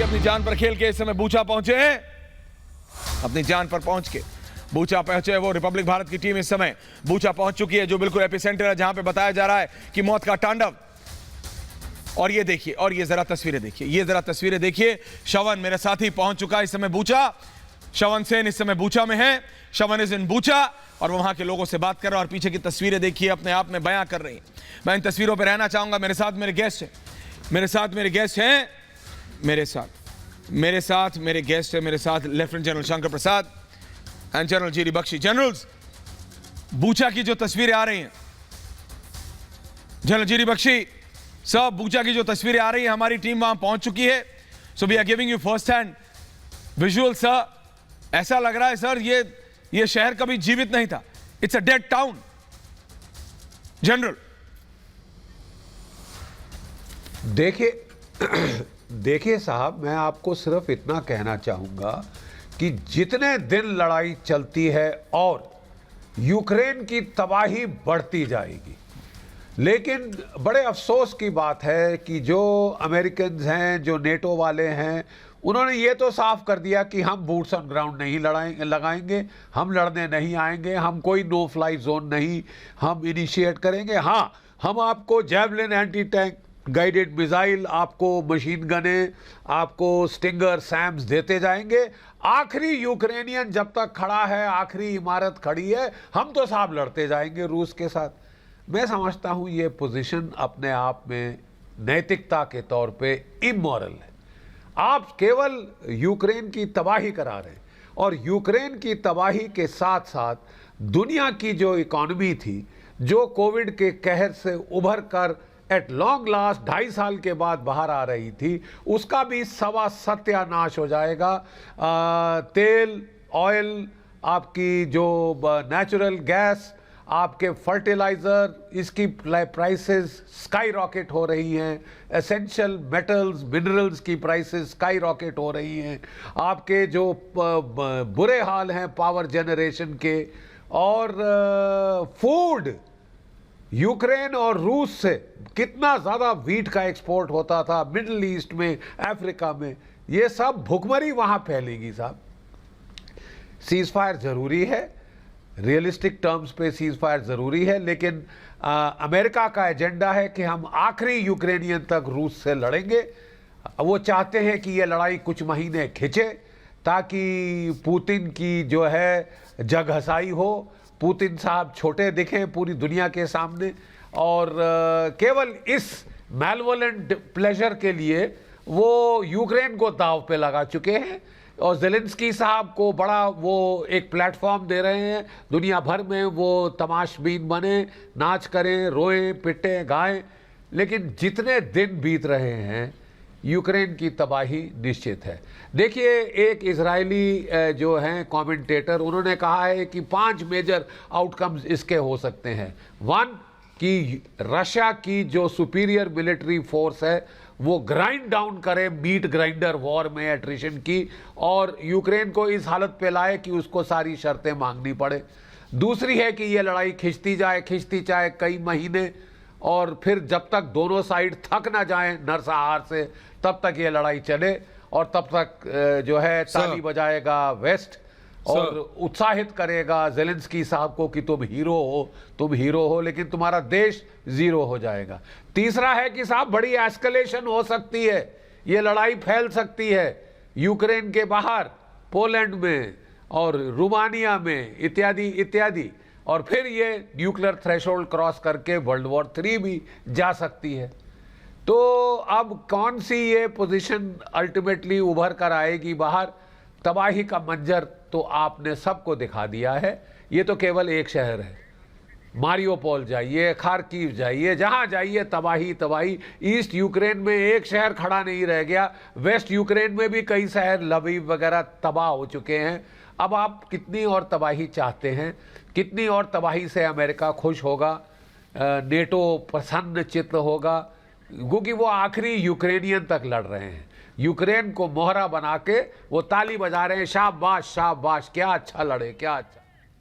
अपनी जान पर खेल के इस समय बूचा पहुंचे हैं। अपनी जान पर पहुंच के बूचा पहुंचे वो रिपब्लिक भारत की टीम इस समय बूचा पहुंच चुकी है, जो बिल्कुल एपिसेंटर है, जहां पे बताया जा रहा है कि मौत का तांडव। और ये देखिए, और ये जरा तस्वीरें देखिए, ये जरा तस्वीरें देखिए। शवन मेरे साथी पहुंच चुका है इस समय बूचा। शवन सेन इस समय बूचा में है। शवन इज इन बूचा और वो वहां के लोगों से बात कर रहा है और पीछे की तस्वीरें देखिए अपने आप में बयां कर रही हैं। मैं इन तस्वीरों पर रहना चाहूंगा। मेरे साथ मेरे गेस्ट हैं, मेरे साथ मेरे गेस्ट हैं, मेरे साथ मेरे गेस्ट है, मेरे साथ lieutenant general Shankar Prasad and general G D Bakshi. Generals, Bucha की जो तस्वीरें आ रही हैं, जनरल जीडी बख्शी सब, बूचा की जो तस्वीरें आ रही हैं, हमारी टीम वहां पहुंच चुकी है। So we are giving you first hand visual sir. ऐसा लग रहा है सर ये शहर कभी जीवित नहीं था। It's a dead town. General देखिए साहब, मैं आपको सिर्फ इतना कहना चाहूंगा कि जितने दिन लड़ाई चलती है और यूक्रेन की तबाही बढ़ती जाएगी, लेकिन बड़े अफसोस की बात है कि जो अमेरिकन हैं, जो नेटो वाले हैं, उन्होंने ये तो साफ कर दिया कि हम बूट्स ऑन ग्राउंड नहीं लगाएंगे, हम लड़ने नहीं आएंगे, हम कोई नो फ्लाई जोन नहीं हम इनिशिएट करेंगे। हाँ, हम आपको javelin anti tank guided missile, आपको मशीन गने, आपको स्टिंगर सैम्स देते जाएंगे। आखिरी यूक्रेनियन जब तक खड़ा है, आखिरी इमारत खड़ी है, हम तो साहब लड़ते जाएंगे रूस के साथ। मैं समझता हूं ये पोजीशन अपने आप में नैतिकता के तौर पे इमोरल है। आप केवल यूक्रेन की तबाही करा रहे हैं और यूक्रेन की तबाही के साथ साथ दुनिया की जो इकॉनमी थी, जो कोविड के कहर से उभर कर एट लॉन्ग लास्ट 2.5 साल के बाद बाहर आ रही थी, उसका भी सत्यानाश हो जाएगा। तेल, ऑयल, आपकी जो नेचुरल गैस, आपके फर्टिलाइज़र, इसकी प्राइसेस स्काई रॉकेट हो रही हैं। एसेंशियल मेटल्स, मिनरल्स की प्राइसेस स्काई रॉकेट हो रही हैं। आपके जो बुरे हाल हैं पावर जनरेशन के, और फूड, यूक्रेन और रूस से कितना ज़्यादा वीट का एक्सपोर्ट होता था मिडल ईस्ट में, अफ्रीका में, ये सब भुखमरी वहाँ फैलेगी साहब। सीज फायर ज़रूरी है, रियलिस्टिक टर्म्स पे सीज फायर ज़रूरी है, लेकिन अमेरिका का एजेंडा है कि हम आखिरी यूक्रेनियन तक रूस से लड़ेंगे। वो चाहते हैं कि ये लड़ाई कुछ महीने खिंचे ताकि पुतिन की जो है जगहसाई हो, पुतिन साहब छोटे दिखें पूरी दुनिया के सामने, और केवल इस मैलवोलेंट प्लेजर के लिए वो यूक्रेन को दांव पे लगा चुके हैं और ज़ेलेंस्की साहब को बड़ा वो एक प्लेटफॉर्म दे रहे हैं। दुनिया भर में वो तमाशबीन बने, नाच करें, रोएं, पिटें, गाएं। लेकिन जितने दिन बीत रहे हैं, यूक्रेन की तबाही निश्चित है। देखिए, एक इजरायली जो हैं कमेंटेटर, उन्होंने कहा है कि 5 मेजर आउटकम्स इसके हो सकते हैं। 1, कि रशिया की जो सुपीरियर मिलिट्री फोर्स है वो ग्राइंड डाउन करे मीट ग्राइंडर वॉर में एट्रिशन की, और यूक्रेन को इस हालत पे लाए कि उसको सारी शर्तें मांगनी पड़े। दूसरी है कि ये लड़ाई खिंचती जाए कई महीने, और फिर जब तक दोनों साइड थक ना जाएं नरसंहार से, तब तक ये लड़ाई चले, और तब तक जो है ताली बजाएगा वेस्ट और उत्साहित करेगा ज़ेलेंस्की साहब को कि तुम हीरो हो, लेकिन तुम्हारा देश जीरो हो जाएगा। तीसरा है कि साहब बड़ी एस्केलेशन हो सकती है, ये लड़ाई फैल सकती है यूक्रेन के बाहर, पोलैंड में और रोमानिया में, इत्यादि इत्यादि, और फिर ये न्यूक्लियर थ्रेशोल्ड क्रॉस करके वर्ल्ड वॉर 3 भी जा सकती है। तो अब कौन सी ये पोजीशन अल्टीमेटली उभर कर आएगी बाहर, तबाही का मंजर तो आपने सबको दिखा दिया है। ये तो केवल एक शहर है, मारियोपोल जाइए, खार्किव जाइए, जहां जाइए तबाही। ईस्ट यूक्रेन में एक शहर खड़ा नहीं रह गया, वेस्ट यूक्रेन में भी कई शहर लवीव वगैरह तबाह हो चुके हैं। अब आप कितनी और तबाही चाहते हैं? कितनी और तबाही से अमेरिका खुश होगा, नेटो प्रसन्न चित्त होगा? क्योंकि वो आखिरी यूक्रेनियन तक लड़ रहे हैं, यूक्रेन को मोहरा बना के वो ताली बजा रहे हैं, शाबाश शाबाश, क्या अच्छा लड़े, क्या अच्छा।